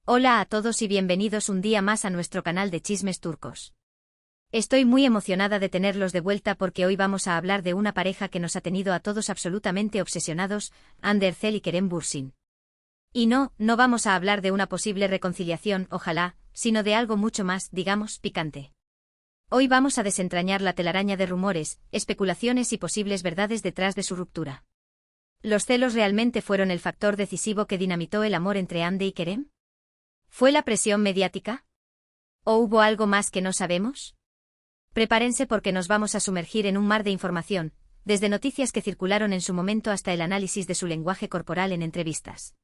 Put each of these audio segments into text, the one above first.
Hola a todos y bienvenidos un día más a nuestro canal de chismes turcos. Estoy muy emocionada de tenerlos de vuelta porque hoy vamos a hablar de una pareja que nos ha tenido a todos absolutamente obsesionados, Hande Erçel y Kerem Bürsin. Y no vamos a hablar de una posible reconciliación, ojalá, sino de algo mucho más, digamos, picante. Hoy vamos a desentrañar la telaraña de rumores, especulaciones y posibles verdades detrás de su ruptura. ¿Los celos realmente fueron el factor decisivo que dinamitó el amor entre Hande y Kerem? ¿Fue la presión mediática? ¿O hubo algo más que no sabemos? Prepárense porque nos vamos a sumergir en un mar de información, desde noticias que circularon en su momento hasta el análisis de su lenguaje corporal en entrevistas.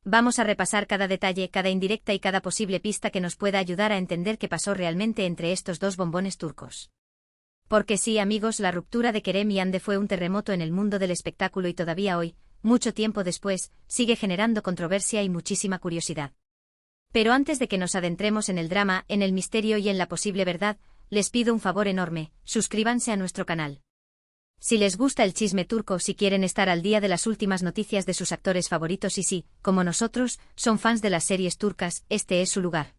Vamos a repasar cada detalle, cada indirecta y cada posible pista que nos pueda ayudar a entender qué pasó realmente entre estos dos bombones turcos. Porque sí, amigos, la ruptura de Kerem y Hande fue un terremoto en el mundo del espectáculo y todavía hoy, mucho tiempo después, sigue generando controversia y muchísima curiosidad. Pero antes de que nos adentremos en el drama, en el misterio y en la posible verdad, les pido un favor enorme: suscríbanse a nuestro canal. Si les gusta el chisme turco, si quieren estar al día de las últimas noticias de sus actores favoritos y si, como nosotros, son fans de las series turcas, este es su lugar.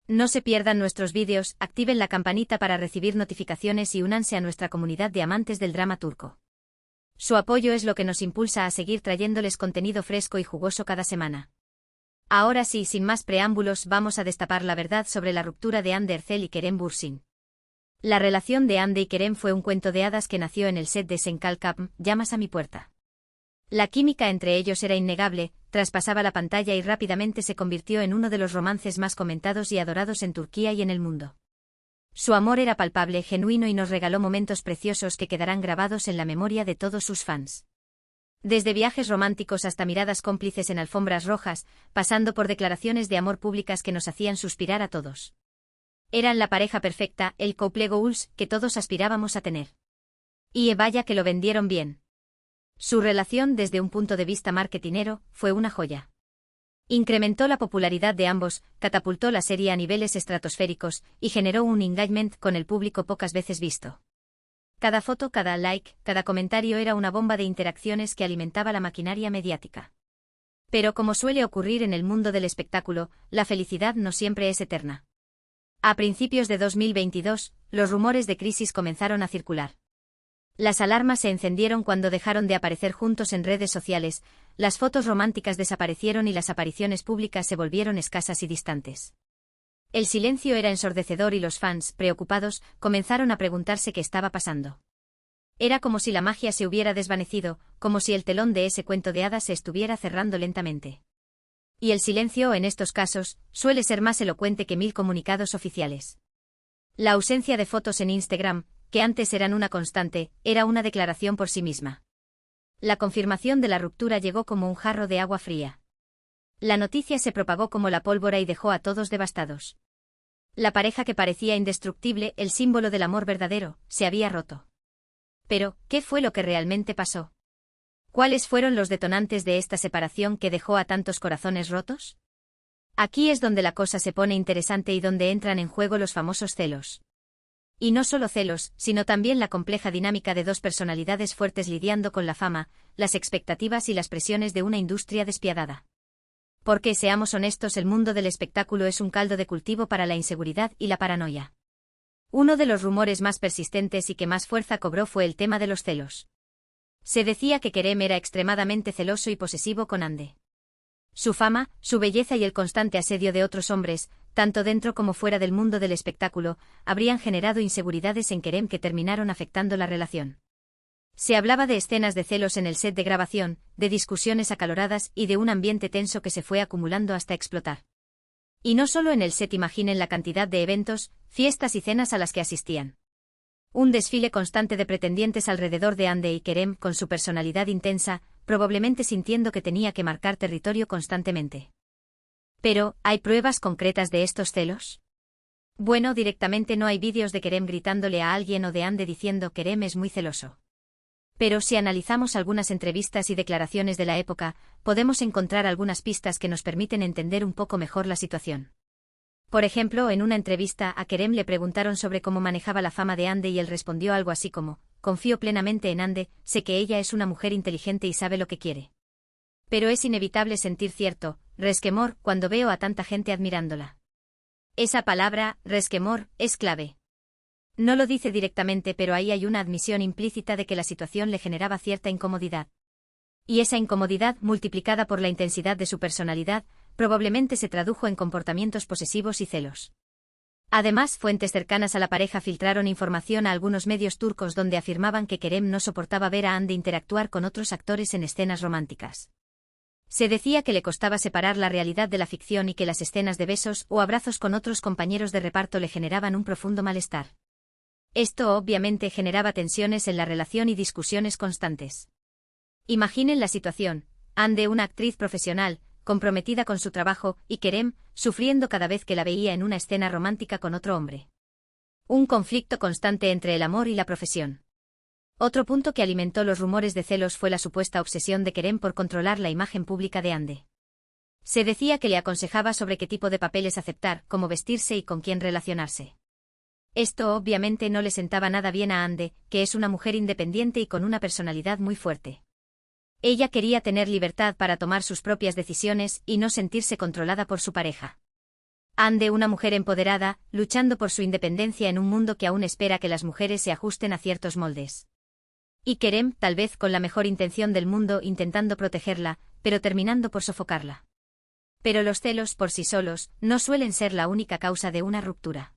No se pierdan nuestros vídeos, activen la campanita para recibir notificaciones y únanse a nuestra comunidad de amantes del drama turco. Su apoyo es lo que nos impulsa a seguir trayéndoles contenido fresco y jugoso cada semana. Ahora sí, sin más preámbulos, vamos a destapar la verdad sobre la ruptura de Hande Erçel y Kerem Bürsin. La relación de Hande y Kerem fue un cuento de hadas que nació en el set de Sen Kalkapm, Llamas a mi puerta. La química entre ellos era innegable, traspasaba la pantalla y rápidamente se convirtió en uno de los romances más comentados y adorados en Turquía y en el mundo. Su amor era palpable, genuino y nos regaló momentos preciosos que quedarán grabados en la memoria de todos sus fans. Desde viajes románticos hasta miradas cómplices en alfombras rojas, pasando por declaraciones de amor públicas que nos hacían suspirar a todos. Eran la pareja perfecta, el couple goals que todos aspirábamos a tener. Y vaya que lo vendieron bien. Su relación, desde un punto de vista marketinero, fue una joya. Incrementó la popularidad de ambos, catapultó la serie a niveles estratosféricos y generó un engagement con el público pocas veces visto. Cada foto, cada like, cada comentario era una bomba de interacciones que alimentaba la maquinaria mediática. Pero como suele ocurrir en el mundo del espectáculo, la felicidad no siempre es eterna. A principios de 2022, los rumores de crisis comenzaron a circular. Las alarmas se encendieron cuando dejaron de aparecer juntos en redes sociales, las fotos románticas desaparecieron y las apariciones públicas se volvieron escasas y distantes. El silencio era ensordecedor y los fans, preocupados, comenzaron a preguntarse qué estaba pasando. Era como si la magia se hubiera desvanecido, como si el telón de ese cuento de hadas se estuviera cerrando lentamente. Y el silencio, en estos casos, suele ser más elocuente que 1000 comunicados oficiales. La ausencia de fotos en Instagram, que antes eran una constante, era una declaración por sí misma. La confirmación de la ruptura llegó como un jarro de agua fría. La noticia se propagó como la pólvora y dejó a todos devastados. La pareja que parecía indestructible, el símbolo del amor verdadero, se había roto. Pero, ¿qué fue lo que realmente pasó? ¿Cuáles fueron los detonantes de esta separación que dejó a tantos corazones rotos? Aquí es donde la cosa se pone interesante y donde entran en juego los famosos celos. Y no solo celos, sino también la compleja dinámica de dos personalidades fuertes lidiando con la fama, las expectativas y las presiones de una industria despiadada. Porque, seamos honestos, el mundo del espectáculo es un caldo de cultivo para la inseguridad y la paranoia. Uno de los rumores más persistentes y que más fuerza cobró fue el tema de los celos. Se decía que Kerem era extremadamente celoso y posesivo con Hande. Su fama, su belleza y el constante asedio de otros hombres, tanto dentro como fuera del mundo del espectáculo, habrían generado inseguridades en Kerem que terminaron afectando la relación. Se hablaba de escenas de celos en el set de grabación, de discusiones acaloradas y de un ambiente tenso que se fue acumulando hasta explotar. Y no solo en el set, imaginen la cantidad de eventos, fiestas y cenas a las que asistían. Un desfile constante de pretendientes alrededor de Hande y Kerem con su personalidad intensa, probablemente sintiendo que tenía que marcar territorio constantemente. Pero, ¿hay pruebas concretas de estos celos? Bueno, directamente no hay vídeos de Kerem gritándole a alguien o de Hande diciendo Kerem es muy celoso. Pero si analizamos algunas entrevistas y declaraciones de la época, podemos encontrar algunas pistas que nos permiten entender un poco mejor la situación. Por ejemplo, en una entrevista a Kerem le preguntaron sobre cómo manejaba la fama de Hande y él respondió algo así como: confío plenamente en Hande, sé que ella es una mujer inteligente y sabe lo que quiere. Pero es inevitable sentir cierto, resquemor cuando veo a tanta gente admirándola. Esa palabra, resquemor, es clave. No lo dice directamente, pero ahí hay una admisión implícita de que la situación le generaba cierta incomodidad. Y esa incomodidad, multiplicada por la intensidad de su personalidad, probablemente se tradujo en comportamientos posesivos y celos. Además, fuentes cercanas a la pareja filtraron información a algunos medios turcos donde afirmaban que Kerem no soportaba ver a Hande interactuar con otros actores en escenas románticas. Se decía que le costaba separar la realidad de la ficción y que las escenas de besos o abrazos con otros compañeros de reparto le generaban un profundo malestar. Esto obviamente generaba tensiones en la relación y discusiones constantes. Imaginen la situación: Hande, una actriz profesional, comprometida con su trabajo, y Kerem, sufriendo cada vez que la veía en una escena romántica con otro hombre. Un conflicto constante entre el amor y la profesión. Otro punto que alimentó los rumores de celos fue la supuesta obsesión de Kerem por controlar la imagen pública de Hande. Se decía que le aconsejaba sobre qué tipo de papeles aceptar, cómo vestirse y con quién relacionarse. Esto obviamente no le sentaba nada bien a Hande, que es una mujer independiente y con una personalidad muy fuerte. Ella quería tener libertad para tomar sus propias decisiones y no sentirse controlada por su pareja. Hande, una mujer empoderada, luchando por su independencia en un mundo que aún espera que las mujeres se ajusten a ciertos moldes. Y Kerem, tal vez con la mejor intención del mundo, intentando protegerla, pero terminando por sofocarla. Pero los celos por sí solos no suelen ser la única causa de una ruptura.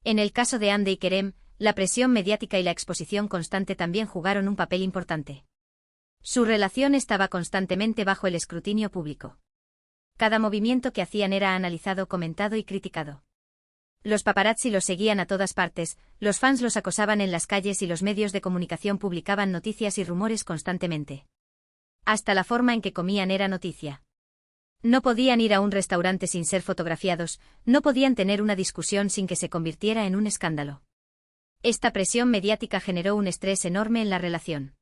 En el caso de Hande y Kerem, la presión mediática y la exposición constante también jugaron un papel importante. Su relación estaba constantemente bajo el escrutinio público. Cada movimiento que hacían era analizado, comentado y criticado. Los paparazzi los seguían a todas partes, los fans los acosaban en las calles y los medios de comunicación publicaban noticias y rumores constantemente. Hasta la forma en que comían era noticia. No podían ir a un restaurante sin ser fotografiados, no podían tener una discusión sin que se convirtiera en un escándalo. Esta presión mediática generó un estrés enorme en la relación.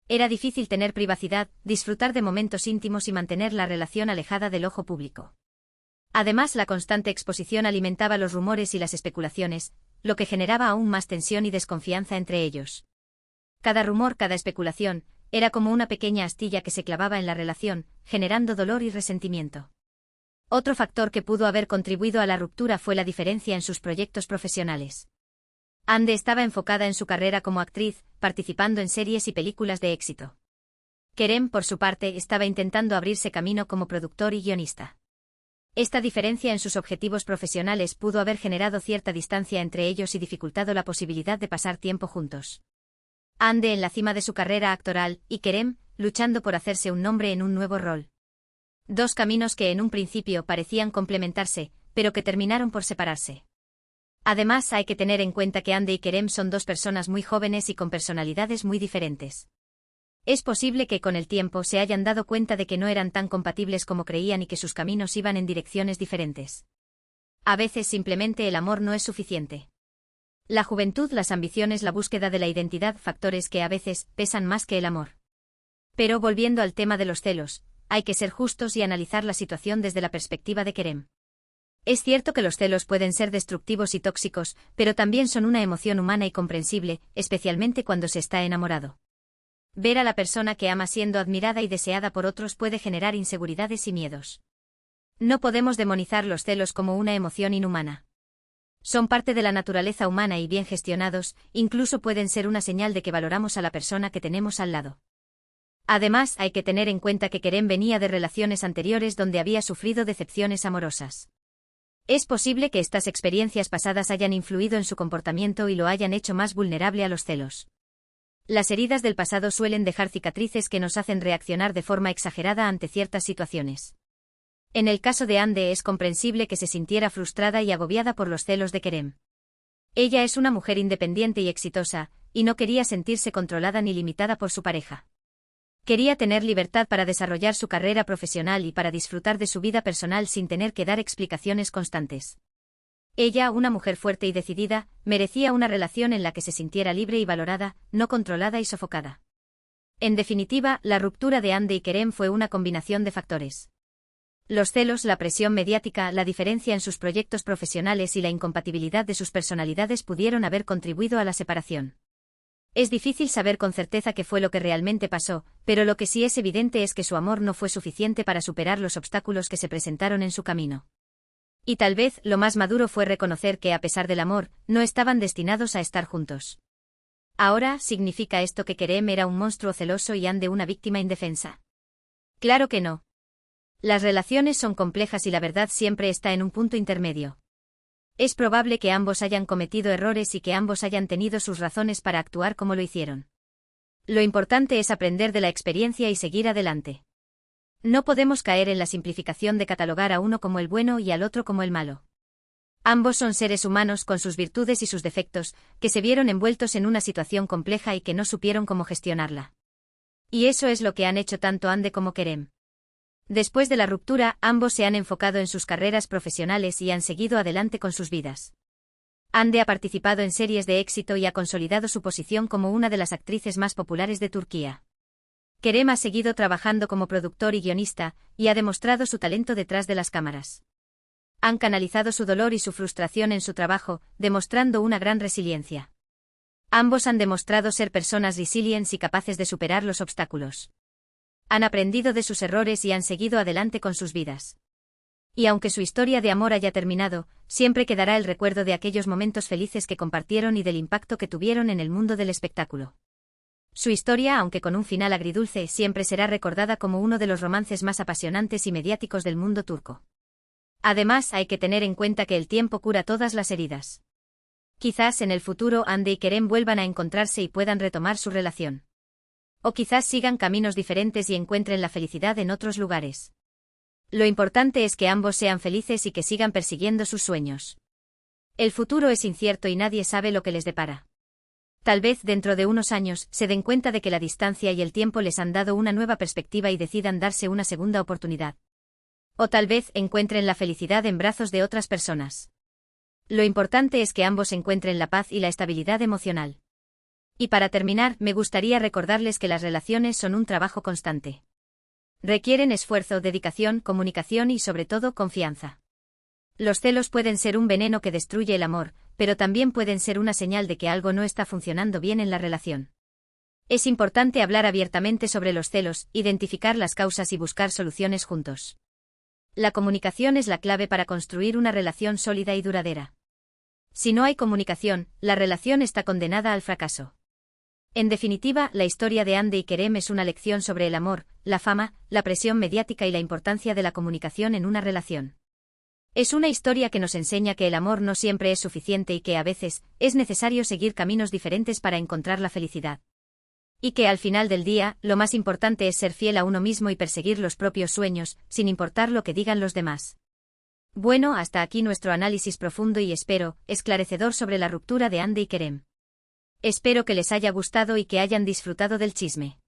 Era difícil tener privacidad, disfrutar de momentos íntimos y mantener la relación alejada del ojo público. Además, la constante exposición alimentaba los rumores y las especulaciones, lo que generaba aún más tensión y desconfianza entre ellos. Cada rumor, cada especulación, era como una pequeña astilla que se clavaba en la relación, generando dolor y resentimiento. Otro factor que pudo haber contribuido a la ruptura fue la diferencia en sus proyectos profesionales. Hande estaba enfocada en su carrera como actriz, participando en series y películas de éxito. Kerem, por su parte, estaba intentando abrirse camino como productor y guionista. Esta diferencia en sus objetivos profesionales pudo haber generado cierta distancia entre ellos y dificultado la posibilidad de pasar tiempo juntos. Hande en la cima de su carrera actoral, y Kerem, luchando por hacerse un nombre en un nuevo rol. Dos caminos que en un principio parecían complementarse, pero que terminaron por separarse. Además, hay que tener en cuenta que Hande y Kerem son dos personas muy jóvenes y con personalidades muy diferentes. Es posible que con el tiempo se hayan dado cuenta de que no eran tan compatibles como creían y que sus caminos iban en direcciones diferentes. A veces simplemente el amor no es suficiente. La juventud, las ambiciones, la búsqueda de la identidad, factores que a veces pesan más que el amor. Pero volviendo al tema de los celos, hay que ser justos y analizar la situación desde la perspectiva de Kerem. Es cierto que los celos pueden ser destructivos y tóxicos, pero también son una emoción humana y comprensible, especialmente cuando se está enamorado. Ver a la persona que ama siendo admirada y deseada por otros puede generar inseguridades y miedos. No podemos demonizar los celos como una emoción inhumana. Son parte de la naturaleza humana y bien gestionados, incluso pueden ser una señal de que valoramos a la persona que tenemos al lado. Además, hay que tener en cuenta que Kerem venía de relaciones anteriores donde había sufrido decepciones amorosas. Es posible que estas experiencias pasadas hayan influido en su comportamiento y lo hayan hecho más vulnerable a los celos. Las heridas del pasado suelen dejar cicatrices que nos hacen reaccionar de forma exagerada ante ciertas situaciones. En el caso de Hande es comprensible que se sintiera frustrada y agobiada por los celos de Kerem. Ella es una mujer independiente y exitosa, y no quería sentirse controlada ni limitada por su pareja. Quería tener libertad para desarrollar su carrera profesional y para disfrutar de su vida personal sin tener que dar explicaciones constantes. Ella, una mujer fuerte y decidida, merecía una relación en la que se sintiera libre y valorada, no controlada y sofocada. En definitiva, la ruptura de Hande y Kerem fue una combinación de factores. Los celos, la presión mediática, la diferencia en sus proyectos profesionales y la incompatibilidad de sus personalidades pudieron haber contribuido a la separación. Es difícil saber con certeza qué fue lo que realmente pasó, pero lo que sí es evidente es que su amor no fue suficiente para superar los obstáculos que se presentaron en su camino. Y tal vez lo más maduro fue reconocer que a pesar del amor, no estaban destinados a estar juntos. Ahora, ¿significa esto que Kerem era un monstruo celoso y Ande una víctima indefensa? Claro que no. Las relaciones son complejas y la verdad siempre está en un punto intermedio. Es probable que ambos hayan cometido errores y que ambos hayan tenido sus razones para actuar como lo hicieron. Lo importante es aprender de la experiencia y seguir adelante. No podemos caer en la simplificación de catalogar a uno como el bueno y al otro como el malo. Ambos son seres humanos con sus virtudes y sus defectos, que se vieron envueltos en una situación compleja y que no supieron cómo gestionarla. Y eso es lo que han hecho tanto Ande como Kerem. Después de la ruptura, ambos se han enfocado en sus carreras profesionales y han seguido adelante con sus vidas. Ande ha participado en series de éxito y ha consolidado su posición como una de las actrices más populares de Turquía. Kerem ha seguido trabajando como productor y guionista, y ha demostrado su talento detrás de las cámaras. Han canalizado su dolor y su frustración en su trabajo, demostrando una gran resiliencia. Ambos han demostrado ser personas resilientes y capaces de superar los obstáculos. Han aprendido de sus errores y han seguido adelante con sus vidas. Y aunque su historia de amor haya terminado, siempre quedará el recuerdo de aquellos momentos felices que compartieron y del impacto que tuvieron en el mundo del espectáculo. Su historia, aunque con un final agridulce, siempre será recordada como uno de los romances más apasionantes y mediáticos del mundo turco. Además, hay que tener en cuenta que el tiempo cura todas las heridas. Quizás en el futuro Ande y Kerem vuelvan a encontrarse y puedan retomar su relación. O quizás sigan caminos diferentes y encuentren la felicidad en otros lugares. Lo importante es que ambos sean felices y que sigan persiguiendo sus sueños. El futuro es incierto y nadie sabe lo que les depara. Tal vez dentro de unos años se den cuenta de que la distancia y el tiempo les han dado una nueva perspectiva y decidan darse una segunda oportunidad. O tal vez encuentren la felicidad en brazos de otras personas. Lo importante es que ambos encuentren la paz y la estabilidad emocional. Y para terminar, me gustaría recordarles que las relaciones son un trabajo constante. Requieren esfuerzo, dedicación, comunicación y sobre todo confianza. Los celos pueden ser un veneno que destruye el amor, pero también pueden ser una señal de que algo no está funcionando bien en la relación. Es importante hablar abiertamente sobre los celos, identificar las causas y buscar soluciones juntos. La comunicación es la clave para construir una relación sólida y duradera. Si no hay comunicación, la relación está condenada al fracaso. En definitiva, la historia de Ande y Kerem es una lección sobre el amor, la fama, la presión mediática y la importancia de la comunicación en una relación. Es una historia que nos enseña que el amor no siempre es suficiente y que a veces es necesario seguir caminos diferentes para encontrar la felicidad. Y que al final del día, lo más importante es ser fiel a uno mismo y perseguir los propios sueños, sin importar lo que digan los demás. Bueno, hasta aquí nuestro análisis profundo y espero, esclarecedor sobre la ruptura de Ande y Kerem. Espero que les haya gustado y que hayan disfrutado del chisme.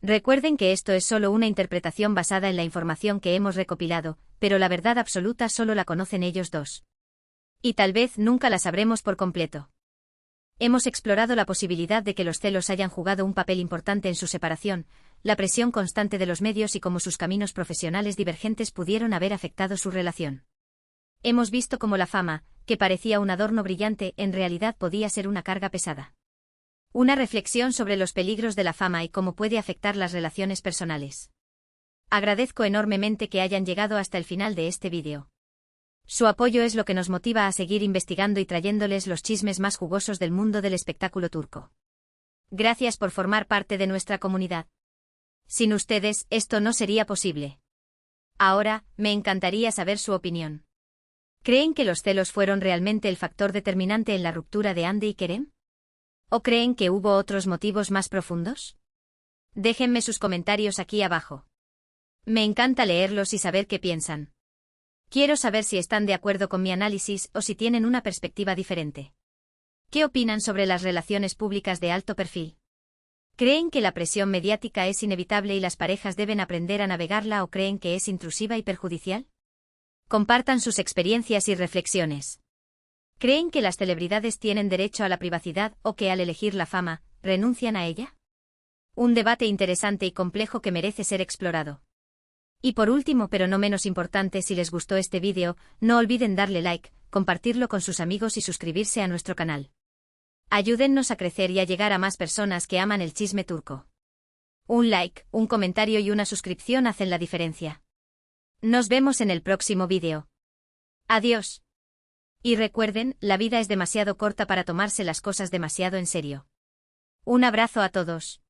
Recuerden que esto es solo una interpretación basada en la información que hemos recopilado, pero la verdad absoluta solo la conocen ellos dos. Y tal vez nunca la sabremos por completo. Hemos explorado la posibilidad de que los celos hayan jugado un papel importante en su separación, la presión constante de los medios y cómo sus caminos profesionales divergentes pudieron haber afectado su relación. Hemos visto cómo la fama, que parecía un adorno brillante, en realidad podía ser una carga pesada. Una reflexión sobre los peligros de la fama y cómo puede afectar las relaciones personales. Agradezco enormemente que hayan llegado hasta el final de este vídeo. Su apoyo es lo que nos motiva a seguir investigando y trayéndoles los chismes más jugosos del mundo del espectáculo turco. Gracias por formar parte de nuestra comunidad. Sin ustedes, esto no sería posible. Ahora, me encantaría saber su opinión. ¿Creen que los celos fueron realmente el factor determinante en la ruptura de Ande y Kerem? ¿O creen que hubo otros motivos más profundos? Déjenme sus comentarios aquí abajo. Me encanta leerlos y saber qué piensan. Quiero saber si están de acuerdo con mi análisis o si tienen una perspectiva diferente. ¿Qué opinan sobre las relaciones públicas de alto perfil? ¿Creen que la presión mediática es inevitable y las parejas deben aprender a navegarla o creen que es intrusiva y perjudicial? Compartan sus experiencias y reflexiones. ¿Creen que las celebridades tienen derecho a la privacidad o que al elegir la fama, renuncian a ella? Un debate interesante y complejo que merece ser explorado. Y por último, pero no menos importante, si les gustó este vídeo, no olviden darle like, compartirlo con sus amigos y suscribirse a nuestro canal. Ayúdennos a crecer y a llegar a más personas que aman el chisme turco. Un like, un comentario y una suscripción hacen la diferencia. Nos vemos en el próximo vídeo. Adiós. Y recuerden, la vida es demasiado corta para tomarse las cosas demasiado en serio. Un abrazo a todos.